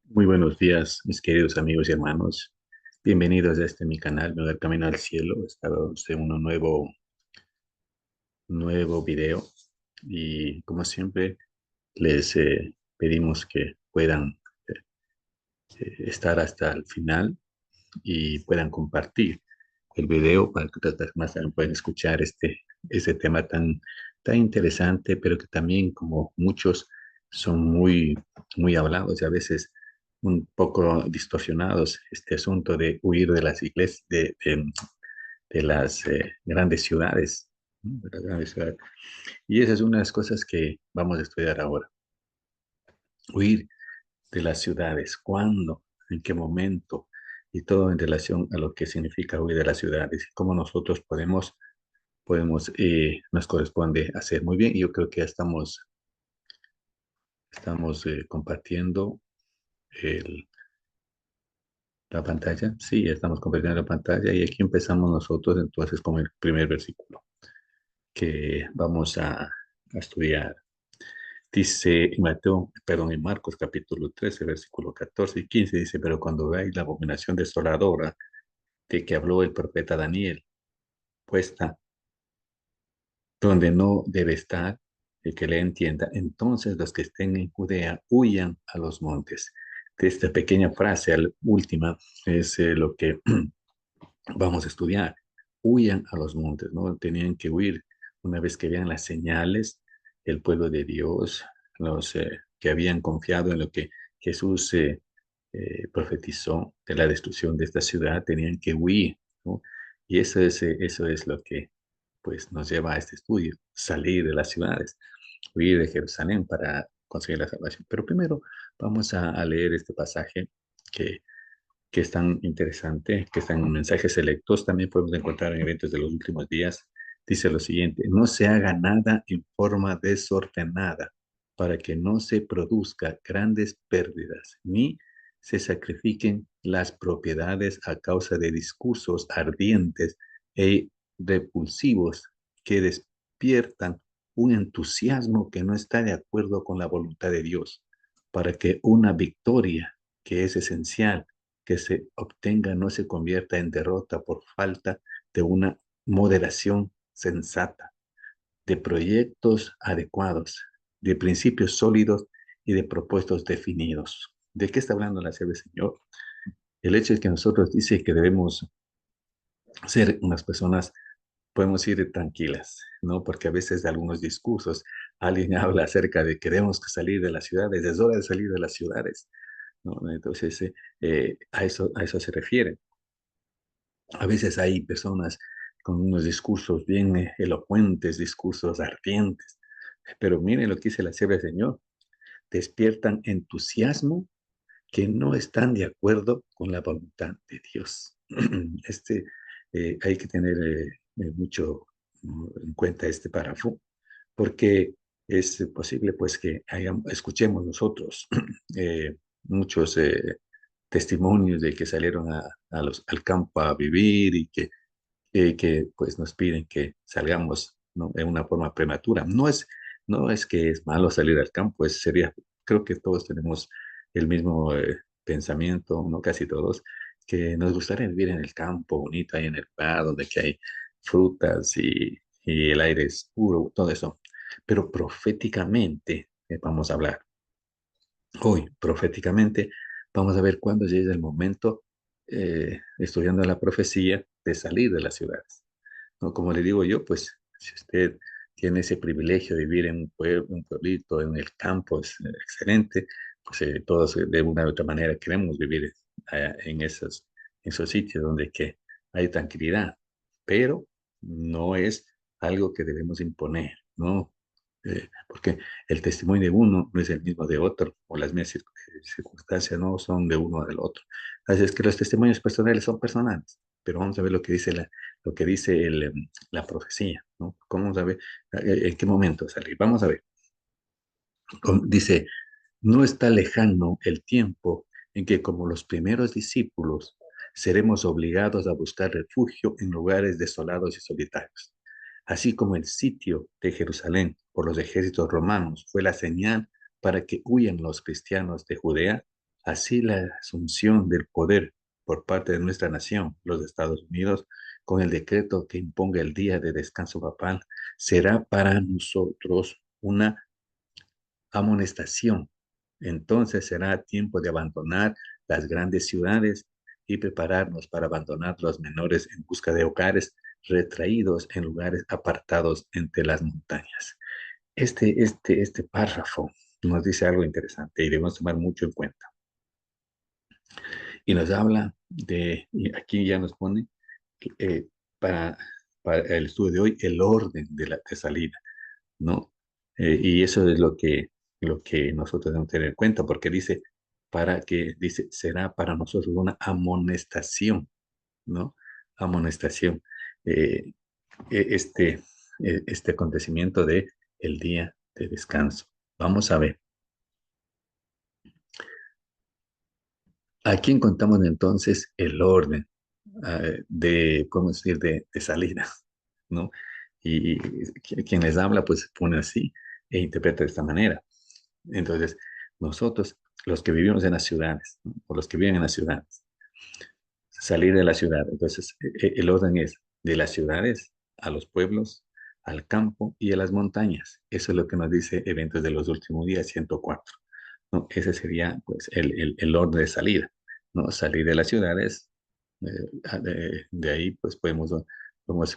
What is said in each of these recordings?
Muy buenos días, mis queridos amigos y hermanos. Bienvenidos a mi canal, Mi Hogar Camino al Cielo. Estamos en un nuevo video y como siempre les pedimos que puedan estar hasta el final y puedan compartir el video para que otras personas también puedan escuchar este tema tan interesante, pero que también como muchos son muy hablados y a veces un poco distorsionados, este asunto de huir de las iglesias, de las grandes ciudades, ¿no? De las grandes ciudades. Y esa es una de las cosas que vamos a estudiar ahora. Huir de las ciudades, cuándo, en qué momento, y todo en relación a lo que significa huir de las ciudades y cómo nosotros nos corresponde hacer. Muy bien, y yo creo que ya estamos compartiendo el, la pantalla. Sí, ya estamos compartiendo la pantalla y aquí empezamos nosotros entonces con el primer versículo que vamos a estudiar. Dice en Mateo, perdón, en Marcos capítulo 13 versículo 14 y 15 dice, pero cuando veáis la abominación desoladora de que habló el profeta Daniel, puesta donde no debe estar, el que le entienda, entonces los que estén en Judea huyan a los montes. De esta pequeña frase, la última, es lo que vamos a estudiar. Huyan a los montes, ¿no? Tenían que huir una vez que vean las señales, el pueblo de Dios, los que habían confiado en lo que Jesús profetizó de la destrucción de esta ciudad, tenían que huir, ¿no? Y eso es lo que pues nos lleva a este estudio, salir de las ciudades, huir de Jerusalén para conseguir la salvación. Pero primero vamos a leer este pasaje que, que es tan interesante, que están en mensajes selectos, también podemos encontrar en eventos de los últimos días. Dice lo siguiente, no se haga nada en forma desordenada para que no se produzca grandes pérdidas, ni se sacrifiquen las propiedades a causa de discursos ardientes e repulsivos que despiertan un entusiasmo que no está de acuerdo con la voluntad de Dios, para que una victoria que es esencial que se obtenga no se convierta en derrota por falta de una moderación sensata, de proyectos adecuados, de principios sólidos y de propuestos definidos. ¿De qué está hablando la sierva del Señor? El hecho es que nosotros dice que debemos ser unas personas, podemos ir tranquilas, ¿no? Porque a veces de algunos discursos alguien habla acerca de que debemos salir de las ciudades, es hora de salir de las ciudades, ¿no? Entonces, a eso se refiere. A veces hay personas con unos discursos bien elocuentes, discursos ardientes, pero miren lo que dice la sierva del Señor, despiertan entusiasmo que no están de acuerdo con la voluntad de Dios. Este, hay que tener mucho en cuenta este párrafo, porque es posible pues que escuchemos nosotros muchos testimonios de que salieron al campo a vivir y que pues nos piden que salgamos, ¿no? En una forma prematura. No es que es malo salir al campo, creo que todos tenemos el mismo pensamiento, no casi todos, que nos gustaría vivir en el campo, bonito, ahí en el lugar donde que hay frutas y el aire es puro, todo eso. Pero proféticamente vamos a hablar. Hoy, proféticamente, vamos a ver cuándo llega el momento, estudiando la profecía, de salir de las ciudades. ¿No? Como le digo yo, pues si usted tiene ese privilegio de vivir en un pueblo, un pueblito, en el campo, es excelente, pues todos de una u otra manera queremos vivir en esos sitios donde que hay tranquilidad, pero no es algo que debemos imponer, ¿no? Porque el testimonio de uno no es el mismo de otro, o las mismas circunstancias no son de uno o del otro. Así es que los testimonios personales son personales, pero vamos a ver lo que dice lo que dice la profecía, ¿no? ¿Cómo vamos a ver en qué momento salir? Vamos a ver. Dice, no está lejano el tiempo en que como los primeros discípulos seremos obligados a buscar refugio en lugares desolados y solitarios. Así como el sitio de Jerusalén por los ejércitos romanos fue la señal para que huyan los cristianos de Judea, Así la asunción del poder por parte de nuestra nación, los Estados Unidos, con el decreto que imponga el día de descanso papal, será para nosotros una amonestación. Entonces será tiempo de abandonar las grandes ciudades y prepararnos para abandonar los menores en busca de hogares retraídos en lugares apartados entre las montañas. Este párrafo nos dice algo interesante y debemos tomar mucho en cuenta. Y nos habla y aquí ya nos pone eh, para, para el estudio de hoy el orden de salida, ¿no? Y eso es lo que nosotros debemos tener en cuenta, porque dice, será para nosotros una amonestación, ¿no? Amonestación. Eh, este, este acontecimiento de el día de descanso. Vamos a ver. Aquí encontramos entonces el orden ¿cómo decir?, de salida, ¿no? Y quien les habla, pues pone así e interpreta de esta manera. Entonces, nosotros, los que vivimos en las ciudades, ¿no? O los que viven en las ciudades, salir de la ciudad. Entonces, el orden es de las ciudades a los pueblos, al campo y a las montañas. Eso es lo que nos dice Eventos de los Últimos Días 104, ¿no? Ese sería, pues, el orden de salida, ¿no? Salir de las ciudades, de ahí, pues, podemos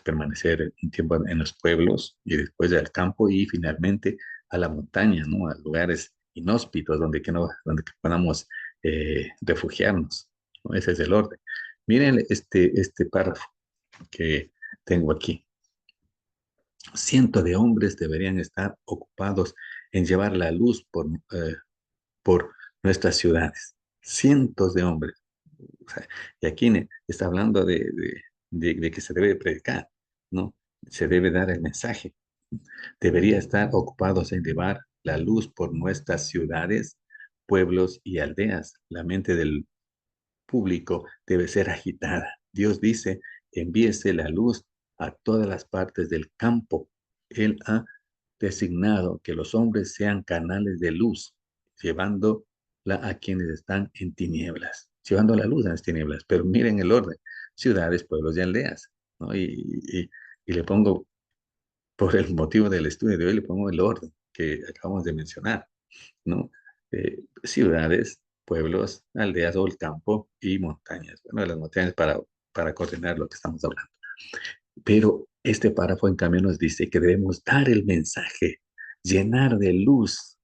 permanecer un tiempo en los pueblos y después al campo y finalmente a la montaña, ¿no? A lugares inhóspitos donde que podamos refugiarnos, ¿no? Ese es el orden. Miren este párrafo que tengo aquí. Cientos de hombres deberían estar ocupados en llevar la luz por nuestras ciudades. Cientos de hombres. O sea, y aquí está hablando de que se debe predicar, ¿no? Se debe dar el mensaje. Debería estar ocupados en llevar la luz por nuestras ciudades, pueblos y aldeas. La mente del público debe ser agitada. Dios dice, envíese la luz a todas las partes del campo. Él ha designado que los hombres sean canales de luz, llevándola a quienes están en tinieblas, llevando la luz a las tinieblas. Pero miren el orden, ciudades, pueblos y aldeas, ¿no? Y le pongo, por el motivo del estudio de hoy, le pongo el orden que acabamos de mencionar, ¿no? Ciudades, pueblos, aldeas o el campo y montañas. Bueno, las montañas para coordinar lo que estamos hablando. Pero este párrafo, en cambio, nos dice que debemos dar el mensaje, llenar de luz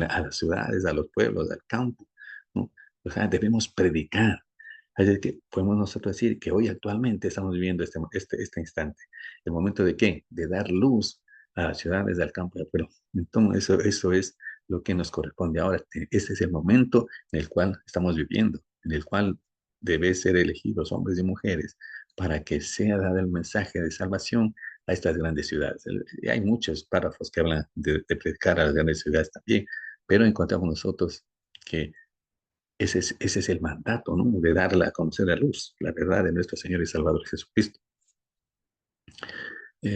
a las ciudades, a los pueblos, al campo, ¿no? O sea, debemos predicar. Así es que podemos nosotros decir que hoy actualmente estamos viviendo este instante. ¿El momento de qué? De dar luz a las ciudades, al campo y al pueblo. Entonces, eso es lo que nos corresponde ahora. Este es el momento en el cual estamos viviendo, en el cual deben ser elegidos hombres y mujeres para que sea dado el mensaje de salvación a estas grandes ciudades. Y hay muchos párrafos que hablan de predicar a las grandes ciudades también, pero encontramos nosotros que ese es el mandato, ¿no? De darla a conocer la luz, la verdad de nuestro Señor y Salvador Jesucristo.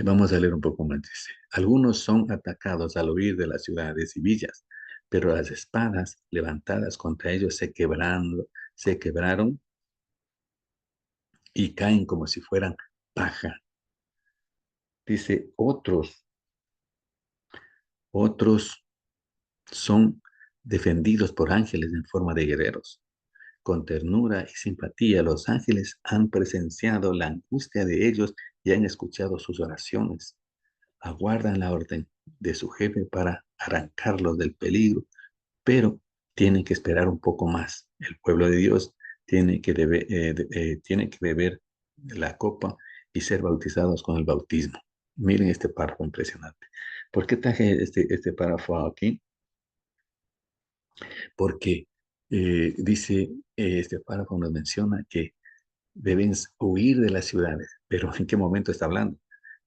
Vamos a leer un poco más. Dice, algunos son atacados al huir de las ciudades y villas, pero las espadas levantadas contra ellos se quebraron y caen como si fueran paja. Dice, otros son defendidos por ángeles en forma de guerreros. Con ternura y simpatía, los ángeles han presenciado la angustia de ellos y han escuchado sus oraciones. Aguardan la orden de su jefe para arrancarlos del peligro, pero tienen que esperar un poco más. El pueblo de Dios tiene que beber la copa y ser bautizados con el bautismo. Miren este párrafo impresionante. ¿Por qué traje este párrafo aquí? Porque dice, este párrafo nos menciona que deben huir de las ciudades, pero ¿en qué momento está hablando?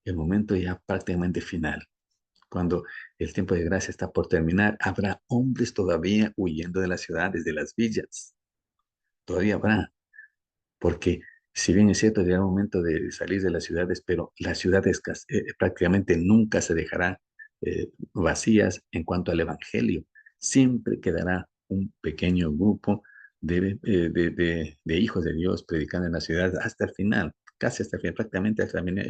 El momento ya prácticamente final. Cuando el tiempo de gracia está por terminar, habrá hombres todavía huyendo de las ciudades, de las villas. Todavía habrá, porque si bien es cierto, llega el momento de salir de las ciudades, pero las ciudades prácticamente nunca se dejarán vacías en cuanto al Evangelio. Siempre quedará un pequeño grupo de hijos de Dios predicando en la ciudad hasta el final, casi hasta el final, prácticamente hasta el final.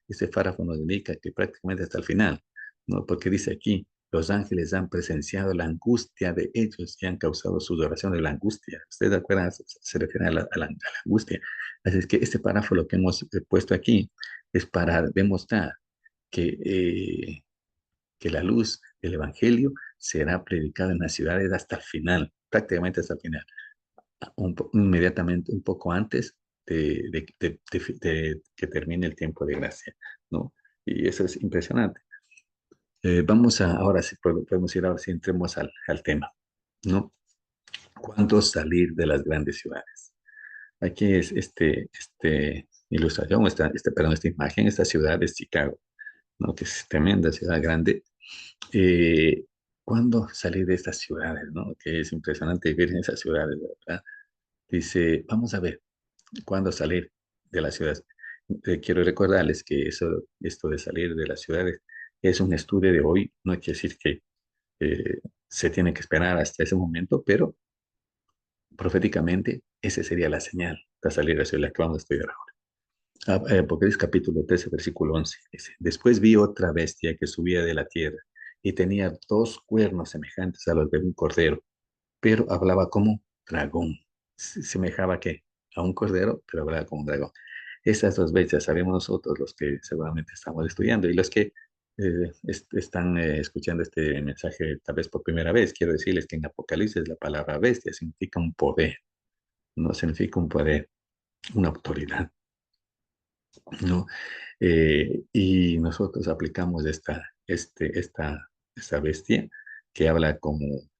Este párrafo nos indica que prácticamente hasta el final, ¿no? Porque dice aquí, los ángeles han presenciado la angustia de ellos y han causado su adoración de la angustia. ¿Ustedes se acuerdan? Se refiere a la angustia. Así es que este párrafo, lo que hemos puesto aquí, es para demostrar que, que la luz del Evangelio será predicada en las ciudades hasta el final, prácticamente hasta el final, inmediatamente, un poco antes de que termine el tiempo de gracia, ¿no? Y eso es impresionante. Vamos a, ahora sí, podemos ir, ahora sí, entremos al tema, ¿no? ¿Cuándo salir de las grandes ciudades? Aquí es ilustración, perdón, esta imagen, esta ciudad es Chicago, ¿no? Que es tremenda ciudad grande. Eh, ¿Cuándo salir de estas ciudades, no? Que es impresionante vivir en esas ciudades, ¿verdad? Dice, vamos a ver, ¿cuándo salir de las ciudades? Quiero recordarles que esto de salir de las ciudades es un estudio de hoy, no quiere decir que se tiene que esperar hasta ese momento, pero proféticamente esa sería la señal de salir de la ciudad, la que vamos a estudiar ahora. Apocalipsis capítulo 13, versículo 11. Dice, después vi otra bestia que subía de la tierra y tenía dos cuernos semejantes a los de un cordero, pero hablaba como dragón. Semejaba que a un cordero, pero hablaba como un dragón. Estas dos bestias sabemos nosotros, los que seguramente estamos estudiando y los que están escuchando este mensaje tal vez por primera vez. Quiero decirles que en Apocalipsis la palabra bestia significa un poder, no significa un poder, una autoridad, ¿no? Y nosotros aplicamos esta bestia que habla como,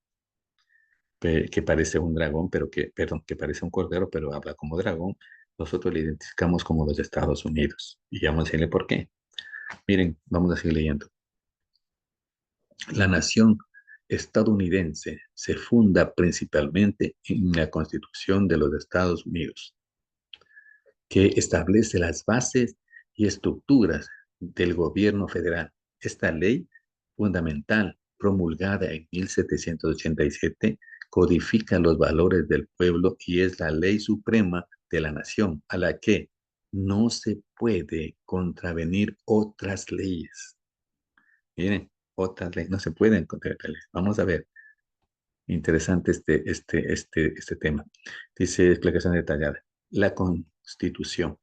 que parece un dragón, perdón, que parece un cordero, pero habla como dragón. Nosotros le identificamos como los Estados Unidos. Y vamos a decirle por qué. Miren, vamos a seguir leyendo. La nación estadounidense se funda principalmente en la Constitución de los Estados Unidos, que establece las bases y estructuras del gobierno federal. Esta ley fundamental, promulgada en 1787, codifica los valores del pueblo y es la ley suprema de la nación, a la que no se puede contravenir otras leyes. Miren, otras leyes, no se pueden contravenir. Vamos a ver. Interesante este tema. Dice explicación detallada. La Constitución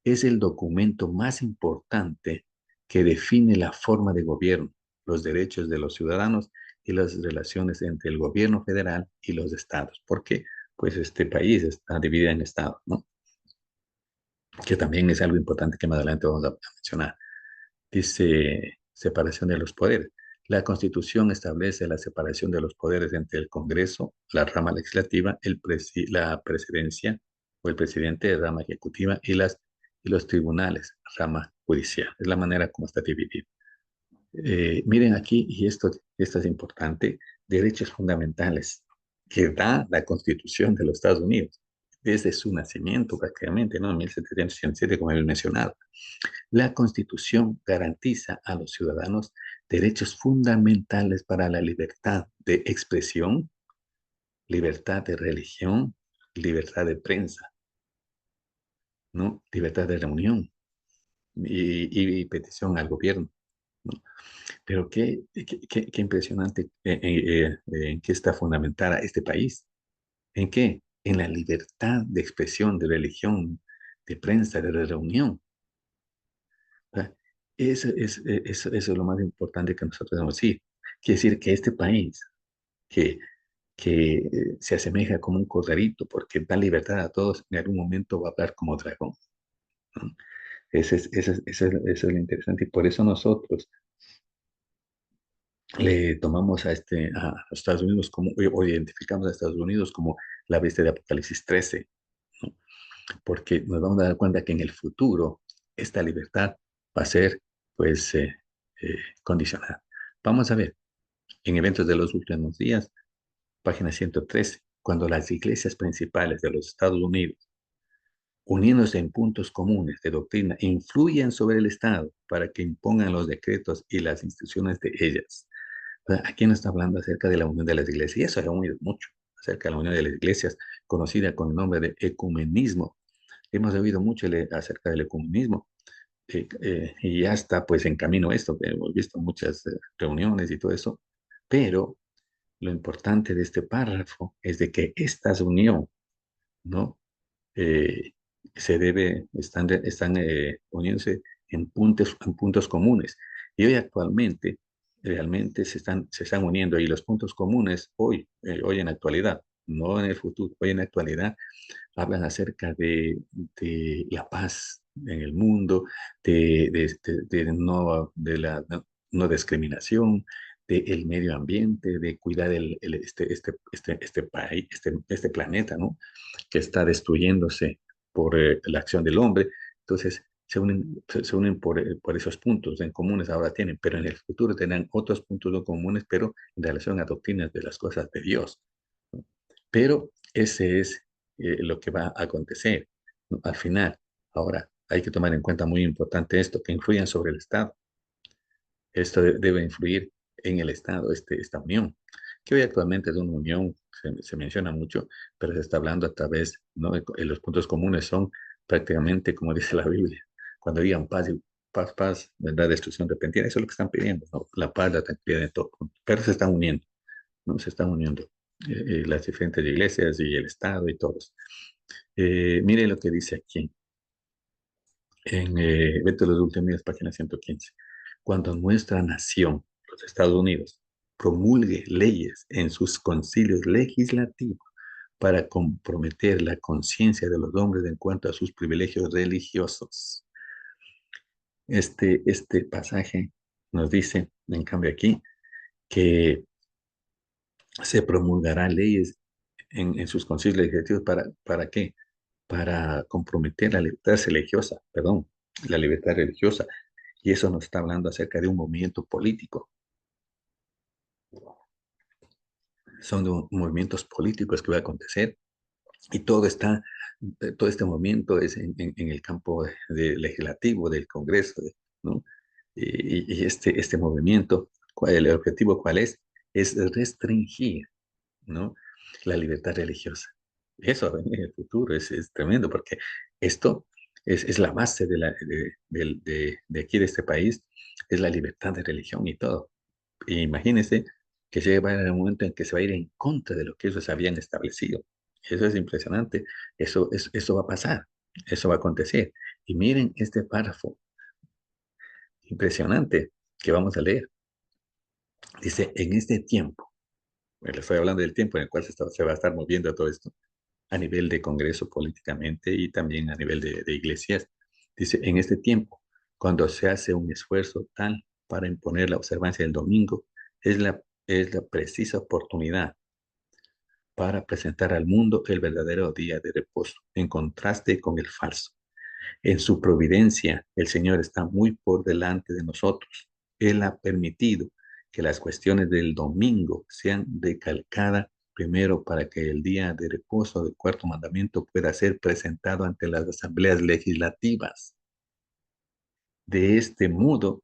es el documento más importante que define la forma de gobierno, los derechos de los ciudadanos y las relaciones entre el gobierno federal y los estados. Porque, pues, este país está dividido en estados, ¿no? Que también es algo importante que más adelante vamos a mencionar. Dice separación de los poderes. La Constitución establece la separación de los poderes entre el Congreso, la rama legislativa, la presidencia o el presidente, rama ejecutiva, y los tribunales, rama judicial. Es la manera como está dividido. Miren aquí, y esto es importante, derechos fundamentales que da la Constitución de los Estados Unidos desde su nacimiento prácticamente, ¿no? En 1787, como habéis mencionado. La Constitución garantiza a los ciudadanos derechos fundamentales para la libertad de expresión, libertad de religión, libertad de prensa, ¿no? Libertad de reunión y petición al gobierno, ¿no? Pero qué impresionante en qué está fundamentada este país. ¿En qué? En la libertad de expresión, de religión, de prensa, de reunión. O sea, eso es lo más importante que nosotros debemos decir. Quiere decir que este país, que, que se asemeja como un corderito porque da libertad a todos, en algún momento va a hablar como dragón, ¿no? Eso es lo interesante y por eso nosotros le tomamos a los Estados Unidos como, o identificamos a Estados Unidos como la bestia de Apocalipsis 13, ¿no? Porque nos vamos a dar cuenta que en el futuro esta libertad va a ser, pues, condicionada. Vamos a ver, en eventos de los últimos días, página 113, cuando las iglesias principales de los Estados Unidos, uniéndose en puntos comunes de doctrina, influyen sobre el Estado para que impongan los decretos y las instituciones de ellas. Aquí no está hablando acerca de la unión de las iglesias, y eso se ha oído mucho, acerca de la unión de las iglesias, conocida con el nombre de ecumenismo. Hemos oído mucho acerca del ecumenismo, y ya está pues en camino esto, hemos visto muchas reuniones y todo eso, pero lo importante de este párrafo es de que esta unión, ¿no? eh, están uniéndose en puntos comunes. Y hoy actualmente, realmente se están uniendo y los puntos comunes hoy en la actualidad, no en el futuro, hoy en la actualidad, hablan acerca de la paz en el mundo, de la no discriminación, del medio ambiente, de cuidar este país, este planeta, ¿no? Que está destruyéndose por la acción del hombre. Entonces, se unen por esos puntos en comunes ahora tienen, pero en el futuro tendrán otros puntos no comunes, pero en relación a doctrinas de las cosas de Dios, ¿no? Pero ese es lo que va a acontecer, ¿no? Al final. Ahora, hay que tomar en cuenta muy importante esto, que influyan sobre el Estado. Esto debe influir en el Estado, esta unión, que hoy actualmente es una unión, se menciona mucho, pero se está hablando a través, ¿no? Los puntos comunes son prácticamente como dice la Biblia, cuando digan paz, paz, paz, ¿verdad? Destrucción repentina, eso es lo que están pidiendo, ¿no? La paz, la tranquilidad de todo, pero se están uniendo, ¿no? Se están uniendo las diferentes iglesias y el Estado y todos. Mire lo que dice aquí en Vete a los últimos días, página 115. Cuando nuestra nación, los Estados Unidos, promulgue leyes en sus concilios legislativos para comprometer la conciencia de los hombres en cuanto a sus privilegios religiosos. Este pasaje nos dice, en cambio aquí, que se promulgará leyes en sus concilios legislativos ¿para qué? Para comprometer la libertad religiosa, perdón, la libertad religiosa. Y eso nos está hablando acerca de un movimiento político. Son movimientos políticos que va a acontecer y todo este movimiento es en el campo legislativo del Congreso, ¿no? Y este movimiento, el objetivo cuál es? Es restringir, ¿no? La libertad religiosa. Eso en el futuro es tremendo porque esto es la base de aquí de este país, es la libertad de religión y todo. E imagínense que llega el momento en que se va a ir en contra de lo que ellos habían establecido. Eso es impresionante. Eso va a pasar. Eso va a acontecer. Y miren este párrafo impresionante que vamos a leer. Dice, en este tiempo, le estoy hablando del tiempo en el cual se va a estar moviendo todo esto, a nivel de Congreso políticamente y también a nivel de iglesias. Dice, en este tiempo, cuando se hace un esfuerzo tal para imponer la observancia del domingo, es es la precisa oportunidad para presentar al mundo el verdadero día de reposo, en contraste con el falso. En su providencia, el Señor está muy por delante de nosotros. Él ha permitido que las cuestiones del domingo sean recalcadas primero para que el día de reposo del cuarto mandamiento pueda ser presentado ante las asambleas legislativas. De este modo,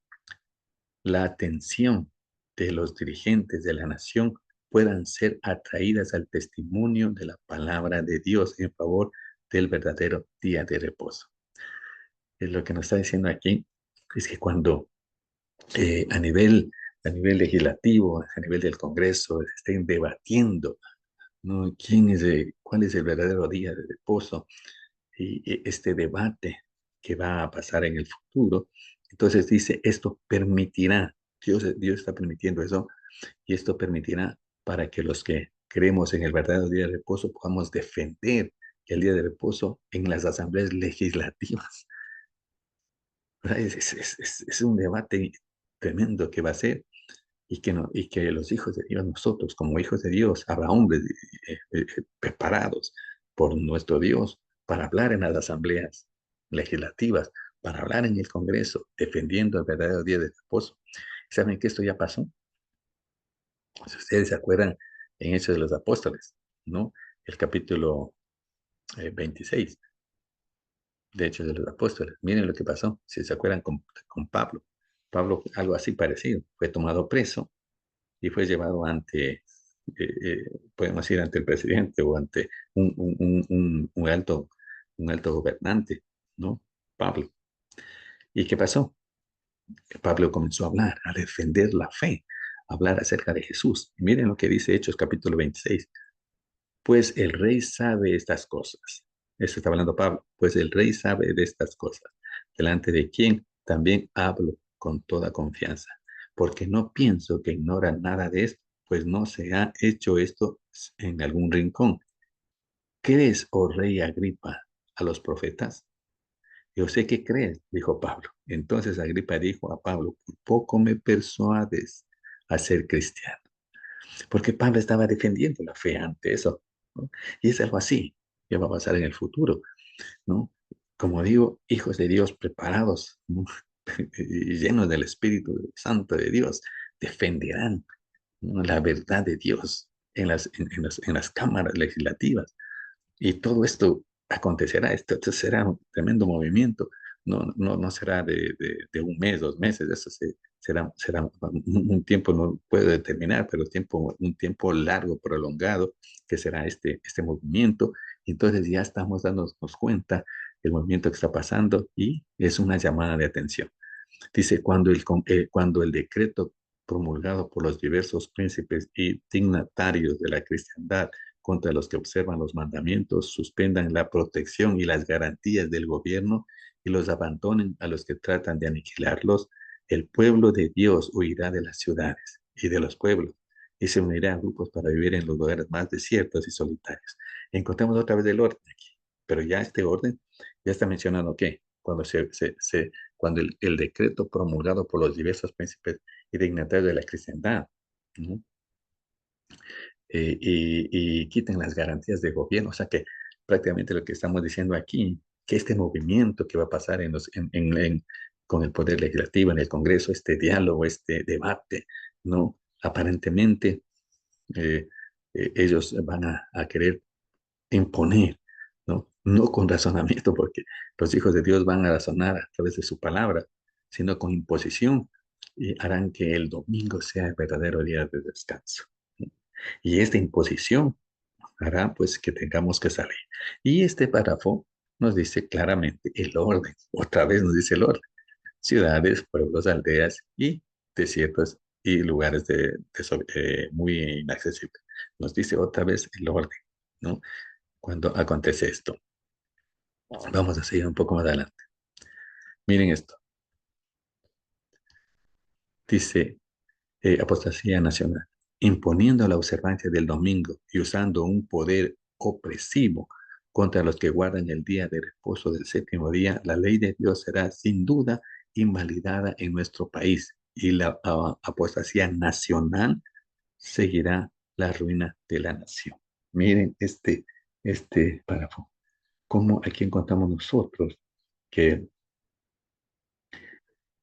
la atención de los dirigentes de la nación puedan ser atraídas al testimonio de la palabra de Dios en favor del verdadero día de reposo. Es lo que nos está diciendo aquí, es que cuando eh, a nivel, a nivel legislativo, a nivel del Congreso, se estén debatiendo, ¿no? ¿Cuál es el verdadero día de reposo? Y este debate que va a pasar en el futuro. Entonces dice, esto permitirá, Dios está permitiendo eso, y esto permitirá para que los que creemos en el verdadero día de reposo podamos defender el día de reposo en las asambleas legislativas. Es un debate tremendo que va a ser y que los hijos de Dios, nosotros como hijos de Dios, habrá hombres preparados por nuestro Dios para hablar en las asambleas legislativas, para hablar en el Congreso, defendiendo el verdadero día de reposo. ¿Saben que esto ya pasó? Si ustedes se acuerdan en Hechos de los Apóstoles, ¿no? El capítulo 26 de Hechos de los Apóstoles. Miren lo que pasó, si se acuerdan con Pablo. Pablo, algo así parecido, fue tomado preso y fue llevado ante, podemos ir ante el presidente o ante un alto gobernante, ¿no? Pablo. ¿Y qué pasó? Pablo comenzó a hablar, a defender la fe, a hablar acerca de Jesús. Y miren lo que dice Hechos capítulo 26. Pues el rey sabe estas cosas. Eso está hablando Pablo. Pues el rey sabe de estas cosas, delante de quien también hablo con toda confianza, porque no pienso que ignoran nada de esto, pues no se ha hecho esto en algún rincón. ¿Crees, oh rey Agripa, a los profetas? Yo sé que crees, dijo Pablo. Entonces Agripa dijo a Pablo, por poco me persuades a ser cristiano, porque Pablo estaba defendiendo la fe ante eso, ¿no? Y es algo así que va a pasar en el futuro, ¿no? Como digo, hijos de Dios preparados, ¿no? Y llenos del Espíritu Santo de Dios, defenderán, ¿no?, la verdad de Dios en las cámaras legislativas. Y todo esto acontecerá, esto será un tremendo movimiento, no será de un mes, 2 meses, será un tiempo, no puedo determinar, pero un tiempo largo, prolongado, que será este movimiento. Entonces ya estamos dándonos cuenta del movimiento que está pasando y es una llamada de atención. Dice, cuando el decreto promulgado por los diversos príncipes y dignatarios de la cristiandad contra los que observan los mandamientos suspendan la protección y las garantías del gobierno y los abandonen a los que tratan de aniquilarlos, el pueblo de Dios huirá de las ciudades y de los pueblos y se unirá a grupos para vivir en los lugares más desiertos y solitarios. Encontramos otra vez el orden aquí, pero ya este orden ya está mencionando que cuando el decreto promulgado por los diversos príncipes y dignatarios de la cristiandad, ¿no?, y quiten las garantías de gobierno. O sea que prácticamente lo que estamos diciendo aquí, que este movimiento que va a pasar con el Poder Legislativo, en el Congreso, este diálogo, este debate, ¿no? Aparentemente eh, ellos van a querer imponer, ¿no? No con razonamiento, porque los hijos de Dios van a razonar a través de su palabra, sino con imposición, y harán que el domingo sea el verdadero día de descanso. Y esta imposición hará pues que tengamos que salir. Y este párrafo nos dice claramente el orden, otra vez nos dice el orden: ciudades, pueblos, aldeas y desiertos y lugares muy inaccesibles. Nos dice otra vez el orden, ¿no? Cuando acontece esto. Vamos a seguir un poco más adelante. Miren esto. Dice, apostasía nacional, imponiendo la observancia del domingo y usando un poder opresivo contra los que guardan el día de reposo del séptimo día, la ley de Dios será sin duda invalidada en nuestro país y la apostasía nacional seguirá la ruina de la nación. Miren este párrafo. ¿Cómo aquí encontramos nosotros que,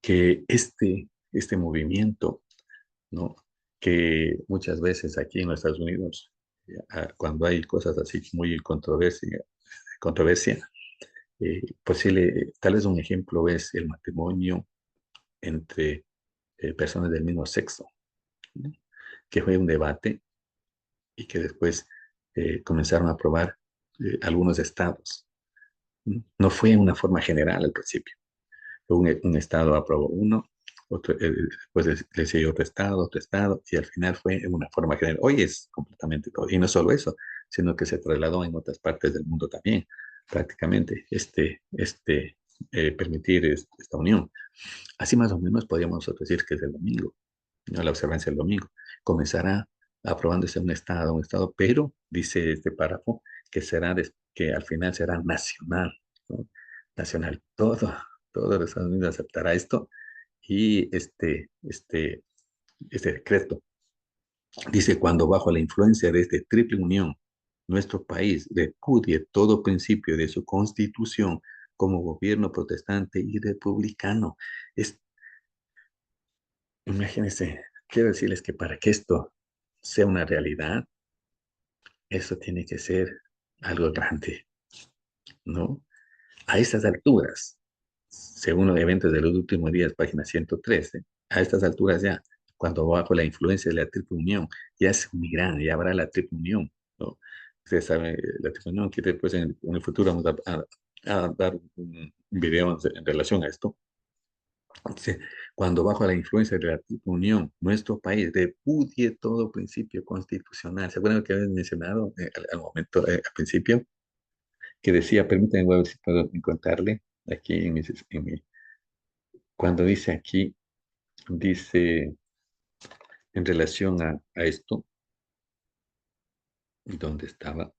que este movimiento, ¿no?, que muchas veces aquí en los Estados Unidos, cuando hay cosas así muy controversia, tal vez un ejemplo es el matrimonio entre personas del mismo sexo, ¿no?, que fue un debate y que después comenzaron a aprobar algunos estados, ¿no? No fue una forma general al principio. Un estado aprobó uno, después le siguió otro estado, y al final fue en una forma general. Hoy es completamente todo. Y no solo eso, sino que se trasladó en otras partes del mundo también, prácticamente, permitir esta unión. Así más o menos podríamos nosotros decir que es el domingo, ¿no?, la observancia del domingo. Comenzará aprobándose un estado, pero dice este párrafo que que al final será nacional, ¿no? Nacional. Todo los Estados Unidos aceptará esto y este decreto dice: cuando bajo la influencia de esta triple unión, nuestro país repudie todo principio de su constitución como gobierno protestante y republicano. Es, Imagínense, quiero decirles que para que esto sea una realidad, eso tiene que ser algo grande, ¿no? A estas alturas, según los eventos de los últimos días, página 113, a estas alturas ya cuando bajo la influencia de la triple unión, ya es muy grande, ya habrá la triple unión, ¿no? Ustedes saben, la triple unión, que después en el futuro vamos a dar un video en relación a esto. Dice, cuando bajo la influencia de la triple unión, nuestro país repudie todo principio constitucional. ¿Se acuerdan lo que habían mencionado al momento, al principio? Que decía, permítanme voy a ver si puedo encontrarle aquí cuando dice aquí, dice en relación a esto, ¿dónde estaba?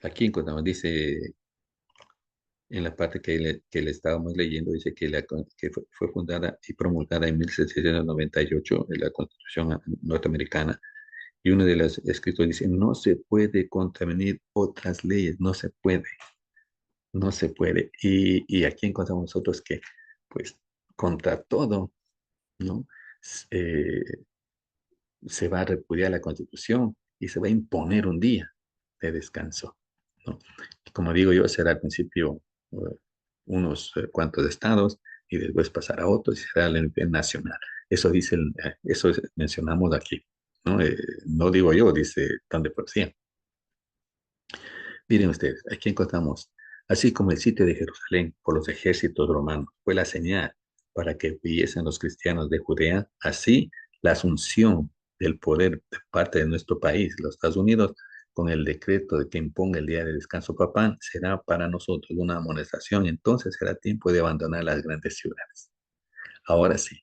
Aquí encontramos, dice en la parte que le estábamos leyendo, dice que, que fue fundada y promulgada en 1798 en la Constitución norteamericana. Y uno de los escritos dice, no se puede contravenir otras leyes, no se puede, no se puede. Y aquí encontramos nosotros que, pues, contra todo, ¿no? Eh, se va a repudiar la Constitución y se va a imponer un día de descanso, ¿no? Y como digo yo, será al principio eh, unos cuantos estados y después pasar a otros y será el nivel nacional. Eso dice, mencionamos aquí, ¿no? No digo yo, dice Tan de Poesía. Miren ustedes, aquí encontramos, así como el sitio de Jerusalén por los ejércitos romanos fue la señal para que huyesen los cristianos de Judea, así la asunción del poder de parte de nuestro país, los Estados Unidos, con el decreto de que imponga el día de descanso papal, será para nosotros una amonestación. Entonces será tiempo de abandonar las grandes ciudades. Ahora sí,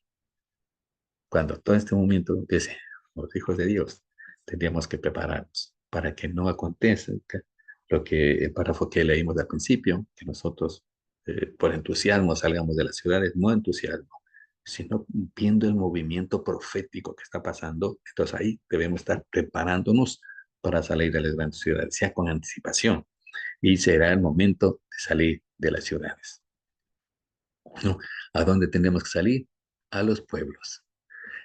cuando todo este momento empiece, los hijos de Dios, tendríamos que prepararnos para que no acontezca lo que el párrafo que leímos al principio, que nosotros por entusiasmo salgamos de las ciudades, no entusiasmo, sino viendo el movimiento profético que está pasando. Entonces ahí debemos estar preparándonos para salir de las grandes ciudades, ya con anticipación, y será el momento de salir de las ciudades, ¿no? ¿A dónde tenemos que salir? A los pueblos.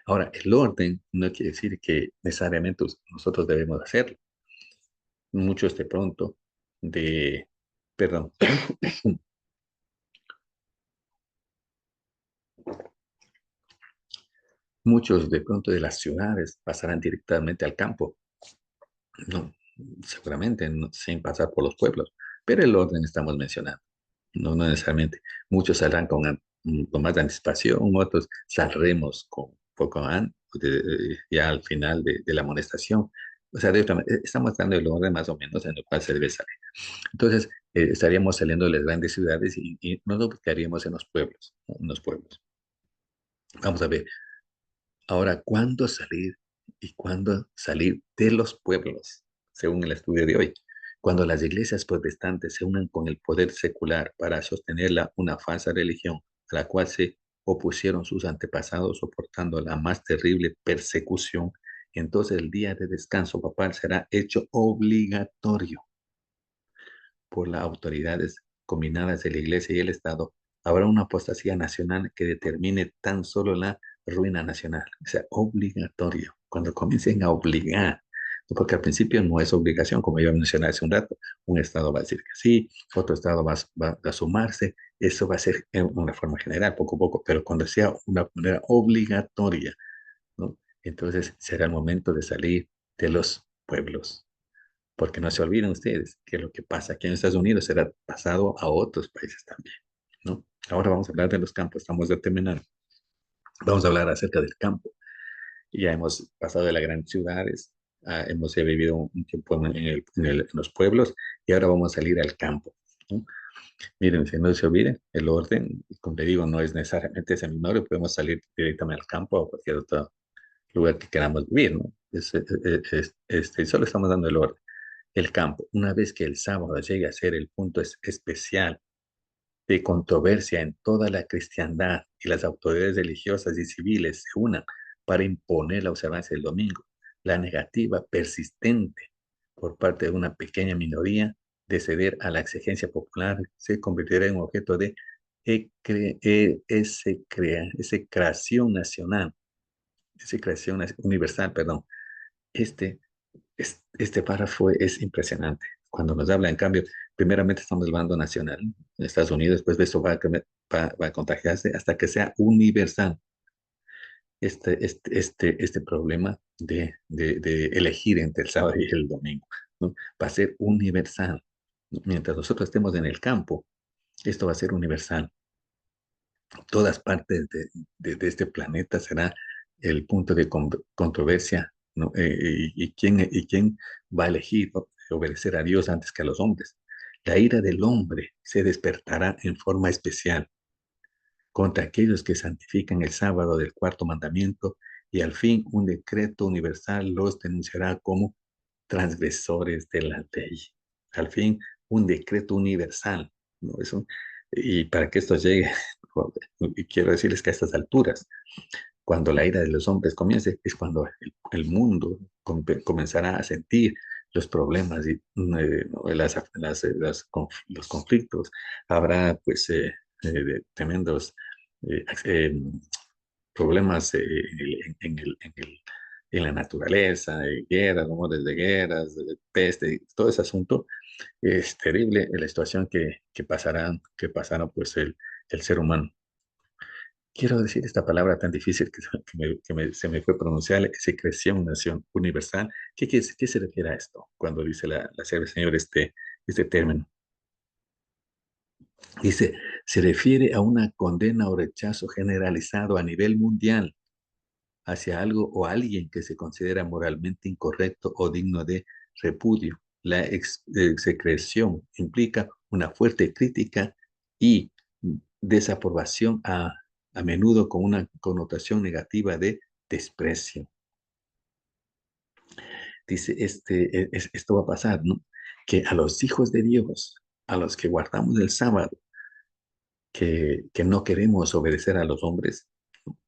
Ahora, el orden no quiere decir que necesariamente nosotros debemos hacerlo. Muchos de pronto, perdón, muchos de pronto de las ciudades pasarán directamente al campo, no, seguramente sin pasar por los pueblos, pero el orden estamos mencionando, no necesariamente. Muchos saldrán con más anticipación, otros saldremos con poco antes, ya al final de la amonestación. O sea, estamos dando el orden más o menos en el cual se debe salir. Entonces, estaríamos saliendo de las grandes ciudades y nos lo buscaríamos en los pueblos, ¿no? En los pueblos. Vamos a ver, ahora, ¿cuándo salir y cuándo salir de los pueblos? Según el estudio de hoy. Cuando las iglesias protestantes se unan con el poder secular para sostener una falsa religión a la cual se opusieron sus antepasados soportando la más terrible persecución, entonces el día de descanso papal será hecho obligatorio por las autoridades combinadas de la Iglesia y el Estado, habrá una apostasía nacional que determine tan solo la ruina nacional. O sea, obligatorio. Cuando comiencen a obligar, porque al principio no es obligación, como yo mencioné hace un rato, un Estado va a decir que sí, otro Estado va a sumarse, eso va a ser en una forma general, poco a poco, pero cuando sea una manera obligatoria, ¿no? Entonces será el momento de salir de los pueblos. Porque no se olviden ustedes que lo que pasa aquí en Estados Unidos será pasado a otros países también, ¿no? Ahora vamos a hablar de los campos, estamos de terminar. Vamos a hablar acerca del campo. Ya hemos pasado de las grandes ciudades, hemos vivido un tiempo en los pueblos y ahora vamos a salir al campo, ¿no? Miren, si no se olviden, el orden, como te digo, no es necesariamente seminario, podemos salir directamente al campo o cualquier otro lugar que queramos vivir, ¿no? Solo estamos dando el orden. El campo, una vez que el sábado llegue a ser el punto especial de controversia en toda la cristiandad y las autoridades religiosas y civiles se unan para imponer la observancia del domingo, la negativa persistente por parte de una pequeña minoría de ceder a la exigencia popular se convertirá en objeto de execración nacional, execración universal, perdón. Este este párrafo es impresionante. Cuando nos habla, en cambio, primeramente estamos hablando nacional, en Estados Unidos, después de eso va a contagiarse hasta que sea universal. este problema de elegir entre el sábado y el domingo, ¿no? Va a ser universal, ¿no? Mientras nosotros estemos en el campo, esto va a ser universal. Todas partes de este planeta será el punto de controversia, ¿no? ¿Y quién va a elegir obedecer a Dios antes que a los hombres? La ira del hombre se despertará en forma especial contra aquellos que santifican el sábado del cuarto mandamiento, y al fin un decreto universal los denunciará como transgresores de la ley. Al fin un decreto universal, ¿no? Y para que esto llegue, y quiero decirles que a estas alturas, cuando la ira de los hombres comience, es cuando el mundo comenzará a sentir los problemas y ¿no? Los conflictos. Habrá pues tremendos problemas en la naturaleza, guerras, rumores de guerras, de peste, todo ese asunto. Es terrible la situación que pasará pues el ser humano. Quiero decir esta palabra tan difícil se me fue pronunciar, secreción nación universal. ¿Qué se refiere a esto cuando dice la sierva del Señor este término? Dice, se refiere a una condena o rechazo generalizado a nivel mundial hacia algo o alguien que se considera moralmente incorrecto o digno de repudio. La secreción implica una fuerte crítica y desaprobación a menudo con una connotación negativa de desprecio. Dice, esto va a pasar, ¿no? Que a los hijos de Dios, a los que guardamos el sábado, que no queremos obedecer a los hombres, ¿no?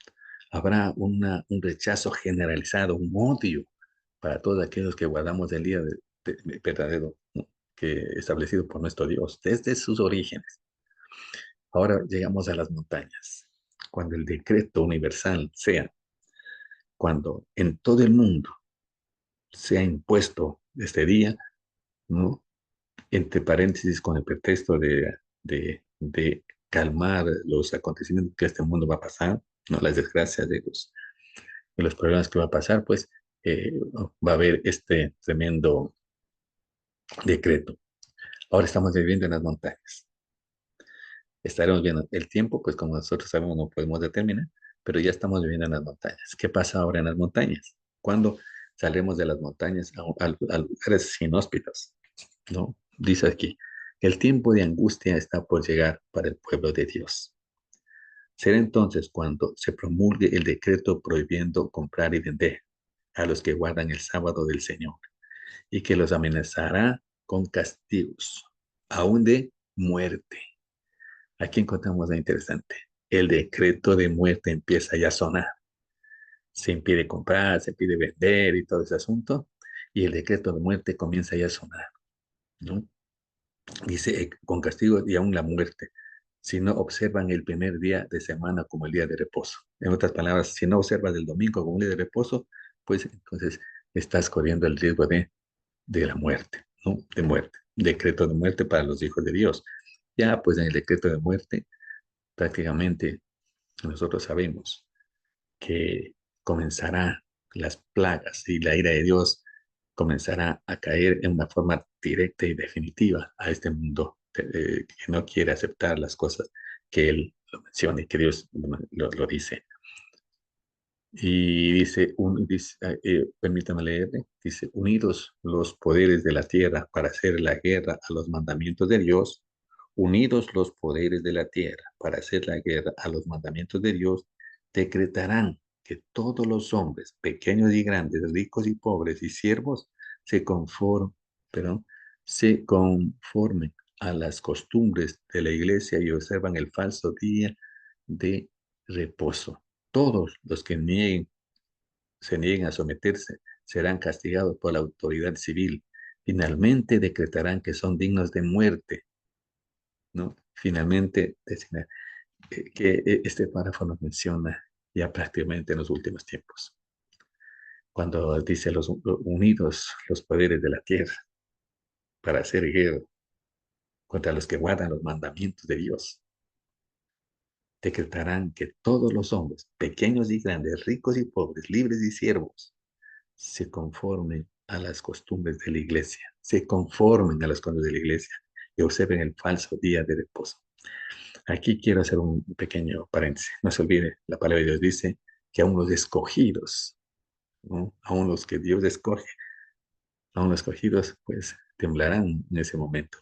Habrá un rechazo generalizado, un odio para todos aquellos que guardamos el día verdadero, ¿no? Que establecido por nuestro Dios desde sus orígenes. Ahora llegamos a las montañas. Cuando el decreto universal sea, cuando en todo el mundo sea impuesto este día, ¿no? Entre paréntesis, con el pretexto de calmar los acontecimientos que este mundo va a pasar, ¿no? Las desgracias de los problemas que va a pasar, pues va a haber este tremendo decreto. Ahora estamos viviendo en las montañas. Estaremos viendo el tiempo, pues como nosotros sabemos no podemos determinar, pero ya estamos viviendo en las montañas. ¿Qué pasa ahora en las montañas? Cuando salemos de las montañas a lugares inhóspitos, ¿no? Dice aquí, el tiempo de angustia está por llegar para el pueblo de Dios. Será entonces cuando se promulgue el decreto prohibiendo comprar y vender a los que guardan el sábado del Señor, y que los amenazará con castigos, aún de muerte. Aquí encontramos lo interesante. El decreto de muerte empieza ya a sonar. Se impide comprar, se impide vender y todo ese asunto. Y el decreto de muerte comienza ya a sonar, ¿no? Dice, con castigo y aún la muerte, si no observan el primer día de semana como el día de reposo. En otras palabras, si no observas el domingo como un día de reposo, pues entonces estás corriendo el riesgo de la muerte, ¿no? De muerte. Decreto de muerte para los hijos de Dios. Ya, pues en el decreto de muerte, prácticamente nosotros sabemos que comenzará las plagas y la ira de Dios comenzará a caer en una forma directa y definitiva a este mundo que no quiere aceptar las cosas que Él lo menciona y que Dios lo dice. Y permítame leer, dice, unidos los poderes de la tierra para hacer la guerra a los mandamientos de Dios, unidos los poderes de la tierra para hacer la guerra a los mandamientos de Dios, decretarán que todos los hombres, pequeños y grandes, ricos y pobres y siervos, perdón, se conformen a las costumbres de la iglesia y observan el falso día de reposo. Todos los que se nieguen a someterse serán castigados por la autoridad civil. Finalmente decretarán que son dignos de muerte, ¿no? Finalmente, este párrafo nos menciona ya prácticamente en los últimos tiempos, cuando dice unidos los poderes de la tierra para hacer guerra contra los que guardan los mandamientos de Dios. decretarán que todos los hombres, pequeños y grandes, ricos y pobres, libres y siervos, se conformen a las costumbres de la iglesia, se conformen a las costumbres de la iglesia y observen el falso día de reposo. Aquí quiero hacer un pequeño paréntesis. No se olvide, la palabra de Dios dice que aún los escogidos, ¿no? Aún los que Dios escoge, aún los escogidos, pues temblarán en ese momento.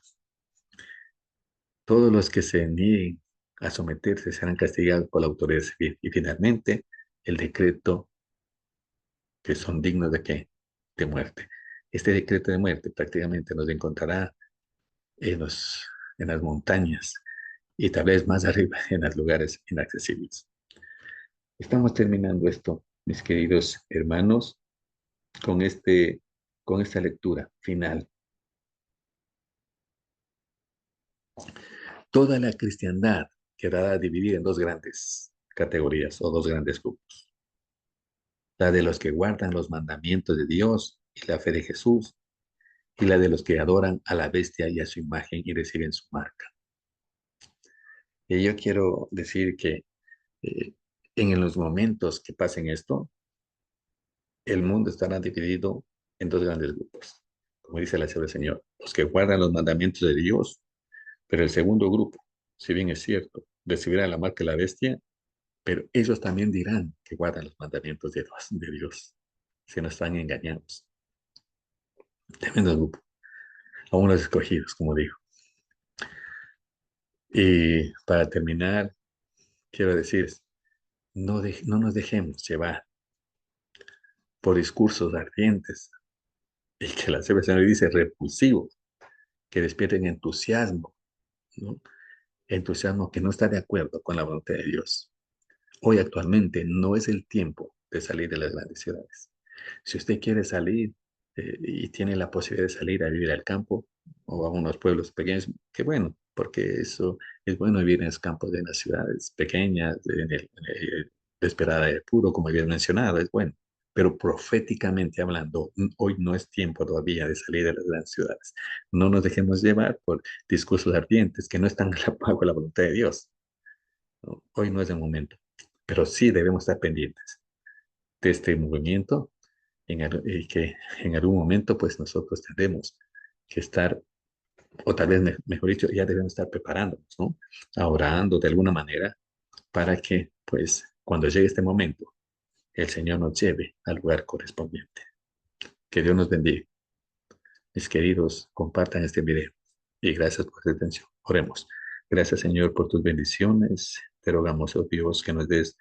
Todos los que se nieguen a someterse serán castigados por la autoridad civil. Y finalmente, el decreto que son dignos de qué? De muerte. Este decreto de muerte prácticamente nos encontrará en, en las montañas y tal vez más arriba en los lugares inaccesibles. Estamos terminando esto, mis queridos hermanos, con, con esta lectura final. Toda la cristiandad quedará dividida en dos grandes categorías o dos grandes grupos. La de los que guardan los mandamientos de Dios y la fe de Jesús, y la de los que adoran a la bestia y a su imagen y reciben su marca. Y yo quiero decir que eh, en los momentos que pasen esto, el mundo estará dividido en dos grandes grupos. Como dice la del Señor, los que guardan los mandamientos de Dios, pero el segundo grupo, si bien es cierto, recibirá la marca de la bestia, pero ellos también dirán que guardan los mandamientos de Dios. Se nos están engañados. Tremendo grupo. Aún los escogidos, como digo. Y para terminar, quiero decir, no nos dejemos llevar por discursos ardientes y que la CBC dice repulsivos, que despierten entusiasmo, ¿no? Entusiasmo que no está de acuerdo con la voluntad de Dios. Hoy actualmente no es el tiempo de salir de las grandes ciudades. Si usted quiere salir y tiene la posibilidad de salir a vivir al campo o a unos pueblos pequeños, qué bueno, porque eso es bueno vivir en los campos de las ciudades pequeñas, de esperada de puro, como había mencionado, es bueno. Pero proféticamente hablando, hoy no es tiempo todavía de salir de las grandes ciudades. No nos dejemos llevar por discursos ardientes que no están bajo la voluntad de Dios. ¿No? Hoy no es el momento, pero sí debemos estar pendientes de este movimiento y que en algún momento pues nosotros tendremos que estar, o tal vez mejor dicho, ya debemos estar preparándonos, ¿no? Orando de alguna manera para que pues cuando llegue este momento el Señor nos lleve al lugar correspondiente. Que Dios nos bendiga. Mis queridos, compartan este video y gracias por su atención. Oremos. Gracias, Señor, por tus bendiciones. Te rogamos, oh Dios, que nos des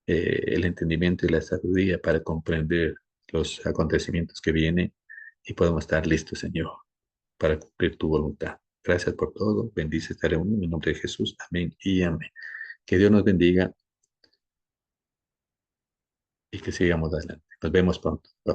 el entendimiento y la sabiduría para comprender los acontecimientos que vienen y podemos estar listos, Señor, para cumplir tu voluntad. Gracias por todo. Bendice esta reunión en el nombre de Jesús. Amén y amén. Que Dios nos bendiga y que sigamos adelante. Nos vemos pronto. Bye, bye.